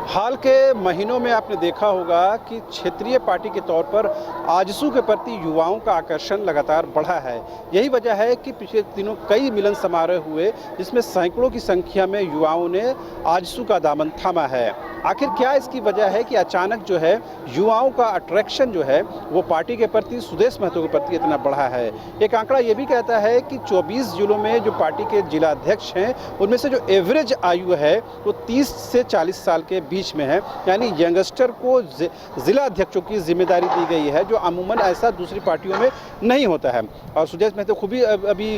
हाल के महीनों में आपने देखा होगा कि क्षेत्रीय पार्टी के तौर पर आजसू के प्रति युवाओं का आकर्षण लगातार बढ़ा है। यही वजह है कि पिछले दिनों कई मिलन समारोह हुए जिसमें सैकड़ों की संख्या में युवाओं ने आजसू का दामन थामा है। आखिर क्या इसकी वजह है कि अचानक जो है युवाओं का अट्रैक्शन जो है वो पार्टी के प्रति, स्वदेश महतो के प्रति इतना बढ़ा है। एक आंकड़ा ये भी कहता है कि 24 जिलों में जो पार्टी के जिलाध्यक्ष हैं उनमें से जो एवरेज आयु है वो 30 से 40 साल के बीच में है, यानी यंगस्टर को जिला अध्यक्षों की जिम्मेदारी दी गई है, जो अमूमन ऐसा दूसरी पार्टियों में नहीं होता है। और सुदेश महतो खूब ही अभी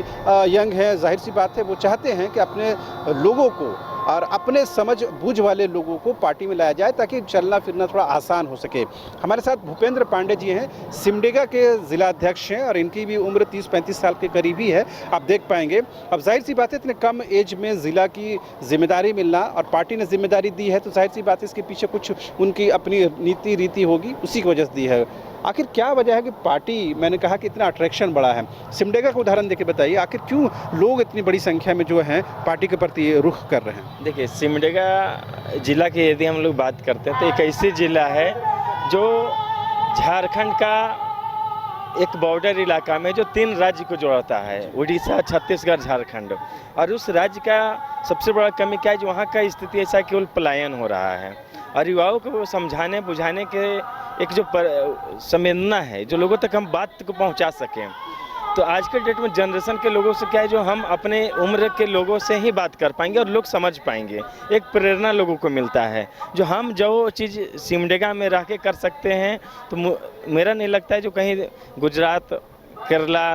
यंग है, जाहिर सी बात है वो चाहते हैं कि अपने लोगों को और अपने समझ बूझ वाले लोगों को पार्टी में लाया जाए ताकि चलना फिरना थोड़ा आसान हो सके। हमारे साथ भूपेंद्र पांडे जी हैं, सिमडेगा के जिलाध्यक्ष हैं और इनकी भी उम्र 30-35 साल के करीब ही है, आप देख पाएंगे। अब जाहिर सी बात है इतने कम एज में ज़िला की जिम्मेदारी मिलना और पार्टी ने जिम्मेदारी दी है तो जाहिर सी बात है इसके पीछे कुछ उनकी अपनी नीति रीति होगी, उसी की वजह से दी है। आखिर क्या वजह है कि पार्टी, मैंने कहा कि इतना अट्रैक्शन बढ़ा है? सिमडेगा का उदाहरण देके बताइए, आखिर क्यों लोग इतनी बड़ी संख्या में जो हैं पार्टी के प्रति रुख कर रहे हैं? देखिए, सिमडेगा जिला की यदि हम लोग बात करते हैं तो एक ऐसी जिला है जो झारखंड का एक बॉर्डर इलाका में जो 3 राज्य को जोड़ता है, उड़ीसा, छत्तीसगढ़, झारखंड। और उस राज्य का सबसे बड़ा कमी क्या है, जो वहाँ का स्थिति ऐसा केवल पलायन हो रहा है और युवाओं को समझाने बुझाने के एक जो संवेदना है, जो लोगों तक हम बात को पहुँचा सकें। तो आज के डेट में जनरेशन के लोगों से क्या है, जो हम अपने उम्र के लोगों से ही बात कर पाएंगे और लोग समझ पाएंगे, एक प्रेरणा लोगों को मिलता है। जो हम जो चीज़ सिमडेगा में रह के कर सकते हैं तो मेरा नहीं लगता है जो कहीं गुजरात, केरला,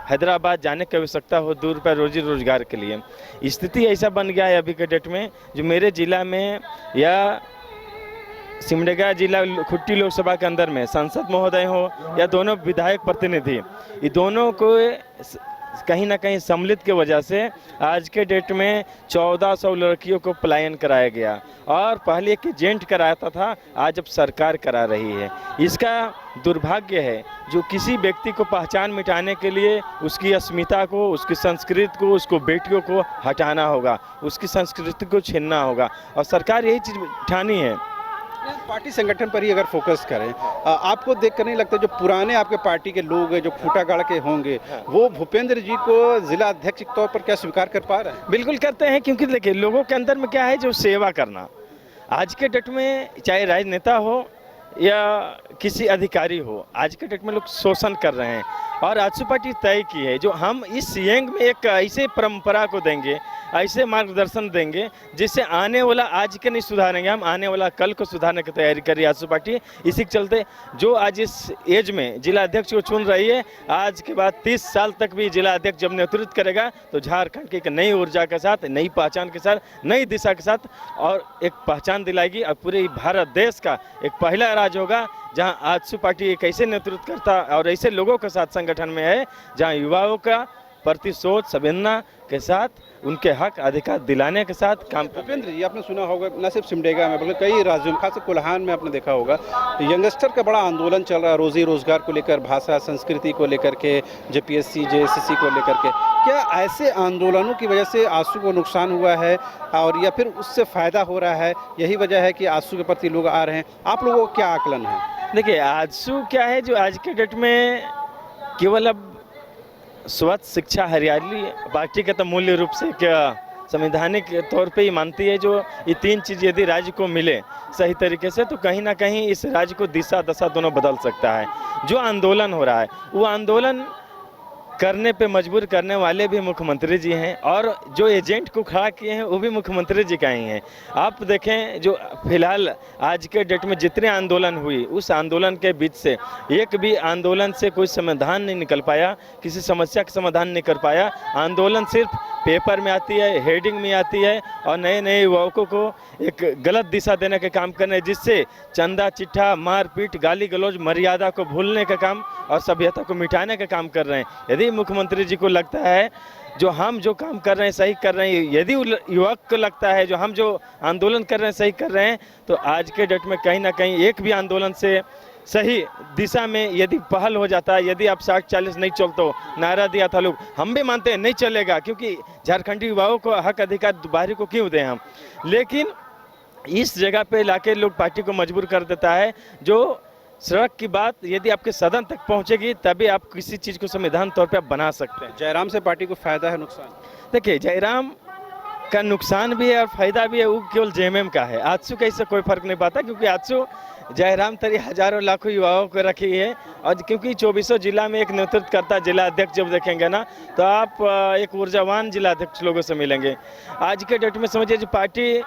हैदराबाद जाने की आवश्यकता हो दूर पर रोजी रोजगार के लिए। स्थिति ऐसा बन गया है अभी के डेट में, जो मेरे ज़िला में या सिमडेगा जिला खुट्टी लोकसभा के अंदर में सांसद महोदय हो या दोनों विधायक प्रतिनिधि, ये दोनों को कहीं ना कहीं सम्मिलित की वजह से आज के डेट में 1400 लड़कियों को पलायन कराया गया और पहले एक एजेंट कराता था, आज अब सरकार करा रही है। इसका दुर्भाग्य है जो किसी व्यक्ति को पहचान मिटाने के लिए उसकी अस्मिता को, उसकी संस्कृति को, उसको बेटियों को हटाना होगा, उसकी संस्कृति को छीनना होगा और सरकार यही चीज़ ठानी है। पार्टी संगठन पर ही अगर फोकस करें, आपको देखकर नहीं लगता जो पुराने आपके पार्टी के लोग हैं जो खूंटा गाड़ के होंगे वो भूपेंद्र जी को जिला अध्यक्ष के तौर पर क्या स्वीकार कर पा रहे हैं? बिल्कुल करते हैं, क्योंकि देखिए लोगों के अंदर में क्या है, जो सेवा करना। आज के डेट में चाहे राजनेता हो या किसी अधिकारी हो, आज के डेट में लोग शोषण कर रहे हैं और आजसू पार्टी तय की है जो हम इस यंग में एक ऐसे परंपरा को देंगे, ऐसे मार्गदर्शन देंगे जिससे आने वाला आज के नहीं सुधारेंगे, हम आने वाला कल को सुधारने की तैयारी कर रही है आजसू पार्टी। इसी के चलते जो आज इस एज में जिला अध्यक्ष को चुन रही है, आज के बाद 30 साल तक भी जिला अध्यक्ष जब नेतृत्व करेगा तो झारखंड की एक नई ऊर्जा के साथ, नई पहचान के साथ, नई दिशा के साथ और एक पहचान दिलाएगी और पूरे भारत देश का एक पहला राज्य होगा जहां आजसू पार्टी एक ऐसे नेतृत्व करता और ऐसे लोगों के साथ संगठन में है जहां युवाओं का प्रति सोच संवेदना के साथ उनके हक अधिकार दिलाने के साथ काम। भूपेंद्र जी, आपने सुना होगा न सिर्फ सिमडेगा में बल्कि कई राज्यों में, खासकर कोल्हान में आपने देखा होगा यंगस्टर का बड़ा आंदोलन चल रहा है, रोजी रोजगार को लेकर, भाषा संस्कृति को लेकर के, जेपीएससी जेएसएससी को लेकर के। क्या ऐसे आंदोलनों की वजह से आजसू को नुकसान हुआ है और या फिर उससे फ़ायदा हो रहा है, यही वजह है कि आजसू के प्रति लोग आ रहे हैं? आप लोगों का क्या आकलन है? देखिए, आजसू क्या है जो आज के डेट में केवल अब स्वच्छ शिक्षा, हरियाली पार्टी का तो मूल्य रूप से क्या संवैधानिक तौर पे ही मानती है। जो ये 3 चीज़ यदि राज्य को मिले सही तरीके से तो कहीं ना कहीं इस राज्य को दिशा दशा दोनों बदल सकता है। जो आंदोलन हो रहा है वो आंदोलन करने पे मजबूर करने वाले भी मुख्यमंत्री जी हैं और जो एजेंट को खड़ा किए हैं वो भी मुख्यमंत्री जी का ही हैं। आप देखें जो फिलहाल आज के डेट में जितने आंदोलन हुई, उस आंदोलन के बीच से एक भी आंदोलन से कोई समाधान नहीं निकल पाया, किसी समस्या का समाधान नहीं कर पाया। आंदोलन सिर्फ पेपर में आती है, हेडिंग में आती है और नए नए युवकों को एक गलत दिशा देने का काम करने, जिससे चंदा चिट्ठा, मारपीट, गाली गलौज, मर्यादा को भूलने का काम और सभ्यता को मिटाने का काम कर रहे हैं। यदि मुख्यमंत्री जी को लगता है जो हम जो काम कर रहे हैं सही कर रहे हैं, यदि युवक को लगता है जो हम जो आंदोलन कर रहे हैं सही कर रहे हैं, तो आज के डेट में कहीं ना कहीं एक भी आंदोलन से सही दिशा में यदि पहल हो जाता है, यदि आप 60-40 नहीं चलते, नारा दिया था लोग, हम भी मानते हैं नहीं चलेगा, क्योंकि झारखंडी युवाओं को हक अधिकार बाहरी को क्यों दें हम, लेकिन इस जगह पे लाके लोग पार्टी को मजबूर कर देता है। जो सड़क की बात यदि आपके सदन तक पहुंचेगी तभी आप किसी चीज़ को संविधान तौर पे आप बना सकते हैं। जयराम से पार्टी को फायदा है, नुकसान? देखिए, जयराम का नुकसान भी है और फायदा भी है, वो केवल जेएमएम का है। आजसू का इससे कोई फर्क नहीं पड़ता, क्योंकि आजसू जयराम तरी हजारों लाखों युवाओं को रखी है। और क्योंकि 24 जिला में एक नेतृत्व करता जिला अध्यक्ष जब देखेंगे ना, तो आप एक ऊर्जावान जिला अध्यक्ष लोगों से मिलेंगे। आज के डेट में समझिए जो पार्टी,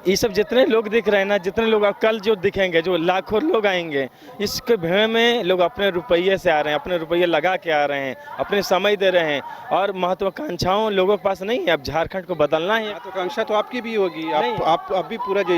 ये सब जितने लोग दिख रहे हैं ना, जितने लोग कल जो दिखेंगे, जो लाखों लोग आएंगे, इसके भय में लोग अपने रुपये से आ रहे हैं, अपने रुपये लगा के आ रहे हैं, अपने समय दे रहे हैं। और महत्वाकांक्षाओं लोगों के पास नहीं है। अब झारखंड को बदलना है। महत्वाकांक्षा तो आपकी भी होगी। आप अभी पूरा जो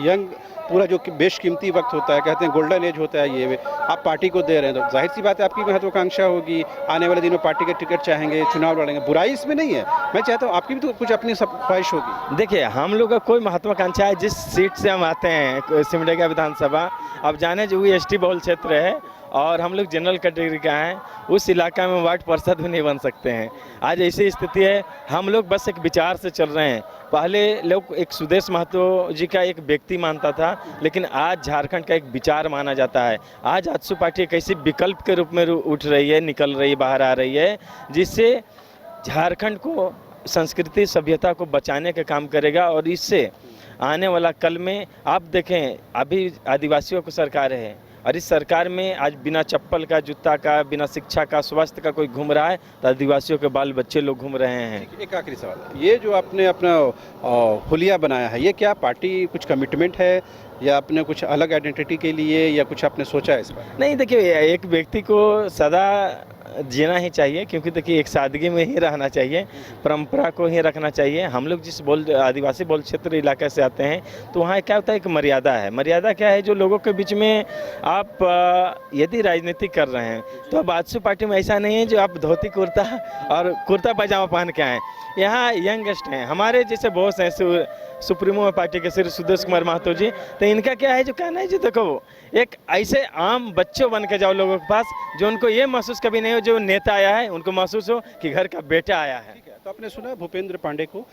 यंग पूरा जो बेशकीमती वक्त होता है, कहते हैं गोल्डन एज होता है, ये आप पार्टी को दे रहे हैं, तो जाहिर सी बात है आपकी महत्वाकांक्षा होगी। आने वाले दिनों पार्टी के टिकट चाहेंगे, चुनाव लड़ेंगे, बुराई इसमें नहीं है। मैं चाहता हूँ आपकी भी तो कुछ अपनी सब ख्वाहिश होगी। देखिए, हम लोग का कोई महत्वाकांक्षा है, जिस सीट से हम आते हैं सिमडेगा विधानसभा, अब जाने जो एसटी बहुल क्षेत्र है और हम लोग जनरल कैटेगरी का हैं, उस इलाका में वार्ड पार्षद भी नहीं बन सकते हैं। आज ऐसी स्थिति है। हम लोग बस एक विचार से चल रहे हैं। पहले लोग एक सुदेश महतो जी का एक व्यक्ति मानता था, लेकिन आज झारखंड का एक विचार माना जाता है। आज आजसू पार्टी एक ऐसी विकल्प के रूप में उठ रही है, निकल रही है, बाहर आ रही है, जिससे झारखंड को संस्कृति सभ्यता को बचाने का काम करेगा। और इससे आने वाला कल में आप देखें, अभी आदिवासियों की सरकार है और इस सरकार में आज बिना चप्पल का, जूता का, बिना शिक्षा का, स्वास्थ्य का कोई घूम रहा है, तो आदिवासियों के बाल बच्चे लोग घूम रहे हैं। एक आखिरी सवाल, ये जो आपने अपना हुलिया बनाया है, ये क्या पार्टी कुछ कमिटमेंट है या आपने कुछ अलग आइडेंटिटी के लिए या कुछ आपने सोचा है इस पर? नहीं, देखिए, एक व्यक्ति को सदा जीना ही चाहिए, क्योंकि देखिए एक सादगी में ही रहना चाहिए, परंपरा को ही रखना चाहिए। हम लोग जिस आदिवासी बोल क्षेत्र इलाके से आते हैं, तो वहाँ क्या होता है, एक मर्यादा है। मर्यादा क्या है? जो लोगों के बीच में आप यदि राजनीति कर रहे हैं, तो अब आजसू पार्टी में ऐसा नहीं है जो आप धोती कुर्ता और कुर्ता पैजामा पहन के आएँ। यहाँ यंगस्ट हैं, हमारे जैसे बहुत हैं, सुप्रीमो पार्टी के श्री सुदेश कुमार महतो जी, तो इनका क्या है, जो कहना है, जो देखो एक ऐसे आम बच्चों बन के जाओ लोगों के पास, जो उनको ये महसूस कभी नहीं हो जो नेता आया है, उनको महसूस हो कि घर का बेटा आया है। तो आपने सुना भूपेंद्र पांडे को,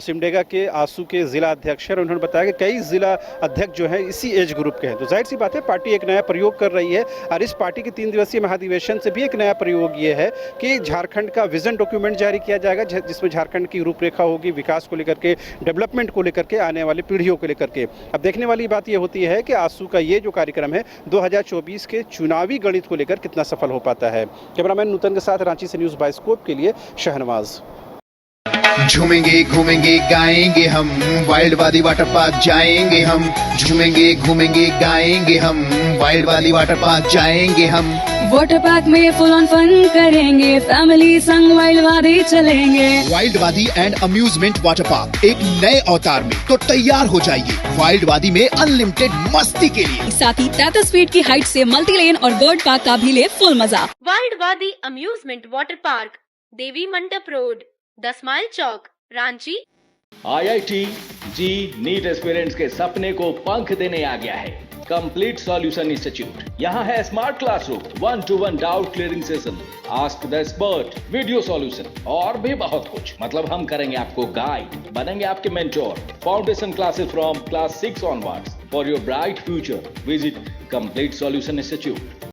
सिमडेगा के आजसू के जिला अध्यक्ष, और उन्होंने बताया कि कई जिला अध्यक्ष जो हैं इसी एज ग्रुप के हैं। तो जाहिर सी बात है पार्टी एक नया प्रयोग कर रही है, और इस पार्टी के 3 दिवसीय महाधिवेशन से भी एक नया प्रयोग ये है कि झारखंड का विजन डॉक्यूमेंट जारी किया जाएगा, जिसमें झारखंड की रूपरेखा होगी, विकास को लेकर के, डेवलपमेंट को लेकर के, आने वाली पीढ़ियों को लेकर के। अब देखने वाली बात यह होती है कि आजसू का ये जो कार्यक्रम है 2024 के चुनावी गणित को लेकर कितना सफल हो पाता है। कैमरामैन नूतन के साथ रांची से न्यूज़ बाइस्कोप के लिए शहनवाज। झूमेंगे घूमेंगे गाएंगे हम, वाइल्ड वाली वाटर पार्क जाएंगे हम। झूमेंगे घूमेंगे गाएंगे हम, वाइल्ड वाली वाटर पार्क जाएंगे हम। वाटर पार्क में फुल ऑन फन करेंगे, फैमिली संग वाइल्ड वादी चलेंगे। वाइल्ड वादी एंड अम्यूजमेंट वाटर पार्क एक नए अवतार में तो तैयार हो जाइए वाइल्ड वादी में अनलिमिटेड मस्ती के लिए। साथ ही 33 फीट की हाइट से मल्टी लेन और बर्ड पार्क का भी ले फुल मजा। वाइल्ड वादी अम्यूजमेंट वाटर पार्क, देवी मंडप रोड, 10 माइल चौक, रांची। IIT जी नीट एस्पिरेंट्स के सपने को पंख देने आ गया है कंप्लीट सॉल्यूशन इंस्टीट्यूट। यहाँ है smart classroom, 1-to-1 doubt clearing session, ask the expert, video solution और भी बहुत कुछ। मतलब हम करेंगे आपको गाइड, बनेंगे आपके mentor. Foundation classes from class 6 onwards for your bright future. Visit complete solution institute.